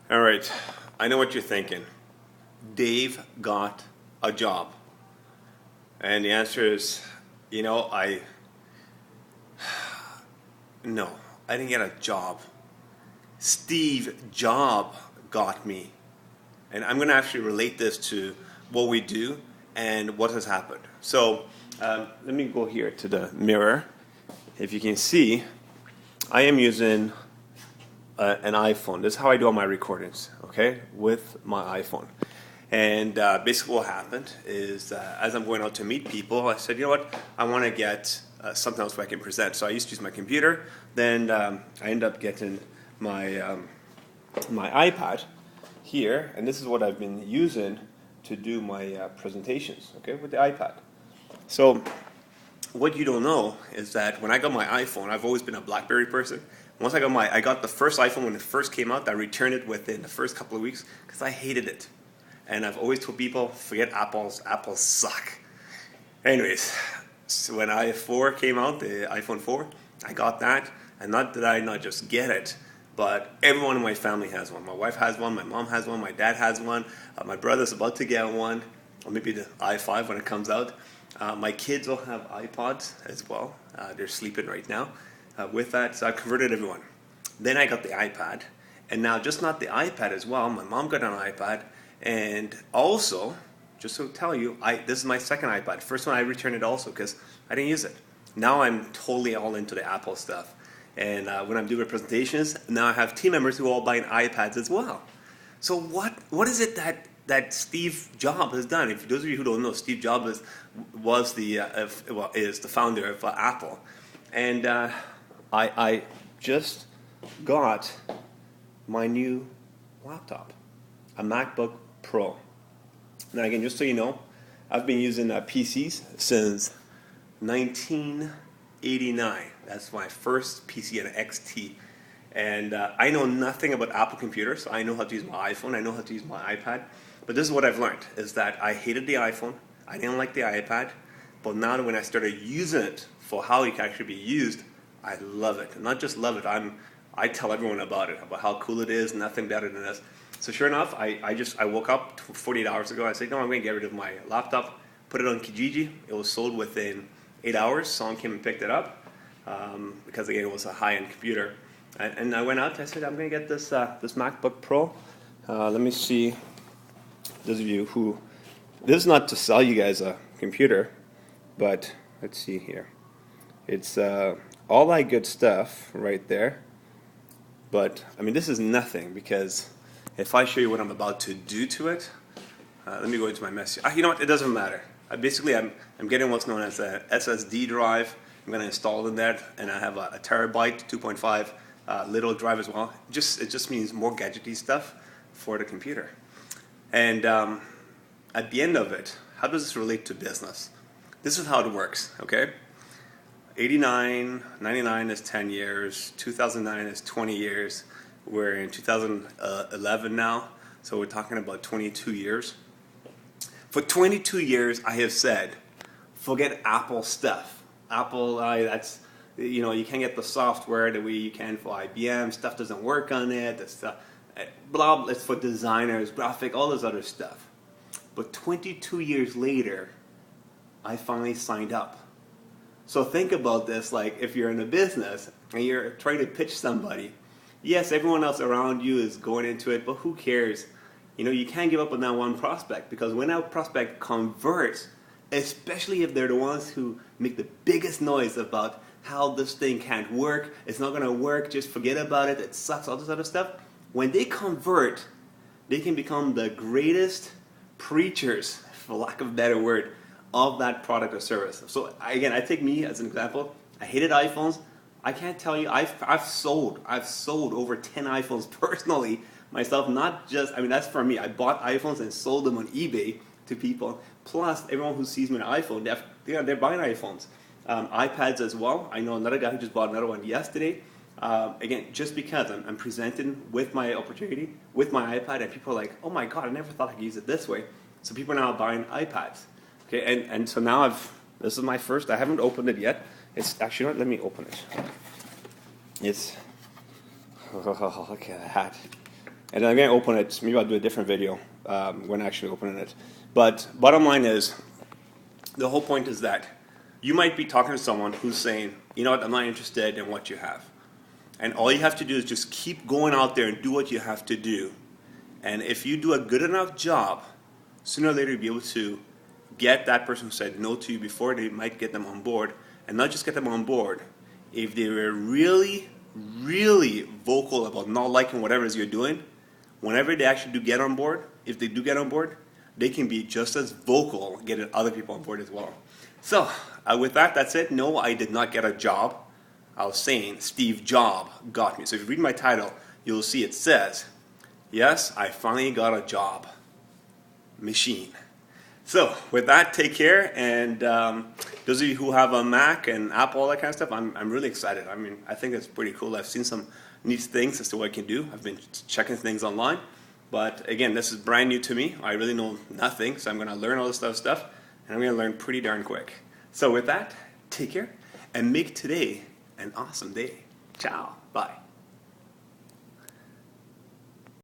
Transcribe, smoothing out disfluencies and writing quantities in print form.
All right, I know what you're thinking. Dave got a job. And the answer is, you know, no, I didn't get a job. Steve Job got me. And I'm going to actually relate this to what we do and what has happened. So let me go here to the mirror. If you can see, I am using an iPhone. This is how I do all my recordings, okay, with my iPhone. And basically what happened is as I'm going out to meet people, I said, you know what, I want to get something else where I can present. So I used to use my computer. Then I ended up getting my, my iPad here, and this is what I've been using to do my presentations, okay, with the iPad. So what you don't know is that when I got my iPhone, I've always been a BlackBerry person. Once I got the first iPhone when it first came out. I returned it within the first couple of weeks because I hated it. And I've always told people, forget Apples suck. Anyways, so when i4 came out, the iPhone 4, I got that. And not that I not just get it, but everyone in my family has one. My wife has one, my mom has one, my dad has one, my brother's about to get one, or maybe the i5 when it comes out. My kids will have iPods as well. They're sleeping right now with that, so I converted everyone. Then I got the iPad, and now just not the iPad as well. My mom got an iPad, and also, just to tell you, this is my second iPad. First one I returned it also because I didn't use it. Now I'm totally all into the Apple stuff. And when I'm doing presentations, now I have team members who are all buying iPads as well. So what is it that Steve Jobs has done? If those of you who don't know, Steve Jobs is the founder of Apple. And I just got my new laptop, a MacBook Pro. Now again, just so you know, I've been using PCs since 1989. That's my first PC, an XT. And I know nothing about Apple computers. I know how to use my iPhone. I know how to use my iPad. But this is what I've learned, is that I hated the iPhone. I didn't like the iPad. But now when I started using it for how it can actually be used, I love it. And not just love it, I tell everyone about it, about how cool it is, nothing better than this. So sure enough, I woke up 48 hours ago. I said, no, I'm going to get rid of my laptop, put it on Kijiji. It was sold within 8 hours. Someone came and picked it up because, again, it was a high-end computer. And I went out. I said, I'm going to get this MacBook Pro. Let me see, those of you who, this is not to sell you guys a computer, but let's see here. It's all that good stuff right there. But, I mean, this is nothing because if I show you what I'm about to do to it, let me go into my message. You know what? It doesn't matter. Basically, I'm getting what's known as a SSD drive. I'm going to install in that, and I have a terabyte, 2.5 little drive as well. It just means more gadgety stuff for the computer. And at the end of it, how does this relate to business? This is how it works, okay? 89, 99 is 10 years, 2009 is 20 years. We're in 2011 now, so we're talking about 22 years. For 22 years, I have said, forget Apple stuff. Apple, that's, you know, you can't get the software the way you can for IBM. Stuff doesn't work on it. It's blah, it's for designers, graphic, all this other stuff. But 22 years later, I finally signed up. So think about this, like if you're in a business and you're trying to pitch somebody, yes, everyone else around you is going into it, but who cares? You know, you can't give up on that one prospect, because when that prospect converts, especially if they're the ones who make the biggest noise about how this thing can't work, it's not going to work, just forget about it, it sucks, all this other stuff, when they convert, they can become the greatest preachers, for lack of a better word, of that product or service. So again, I take me as an example. I hated iPhones. I can't tell you, I've sold over 10 iPhones personally myself, not just, I mean, that's for me. I bought iPhones and sold them on eBay to people. Plus, everyone who sees me on an iPhone, they're buying iPhones. iPads as well. I know another guy who just bought another one yesterday. Again, just because I'm presenting with my opportunity, with my iPad, and people are like, oh my God, I never thought I could use it this way. So people are now buying iPads. Okay, and so now this is my first, I haven't opened it yet. It's actually not, let me open it. It's, oh, look at that. And then I'm going to open it. Maybe I'll do a different video when actually opening it. But bottom line is, the whole point is that you might be talking to someone who's saying, you know what, I'm not interested in what you have. And all you have to do is just keep going out there and do what you have to do. And if you do a good enough job, sooner or later you'll be able to get that person who said no to you before. They might get them on board. And not just get them on board. If they were really, really vocal about not liking whatever it is you're doing, whenever they actually do get on board, if they do get on board, they can be just as vocal getting other people on board as well. So with that, that's it. No, I did not get a job. I was saying Steve Jobs got me. So if you read my title, you'll see it says, yes, I finally got a job. Machine. So with that, take care. And those of you who have a Mac and Apple, all that kind of stuff, I'm really excited. I mean, I think it's pretty cool. I've seen some neat things as to what I can do. I've been checking things online. But again, this is brand new to me. I really know nothing, so I'm going to learn all this stuff, and I'm going to learn pretty darn quick. So with that, take care, and make today an awesome day. Ciao. Bye.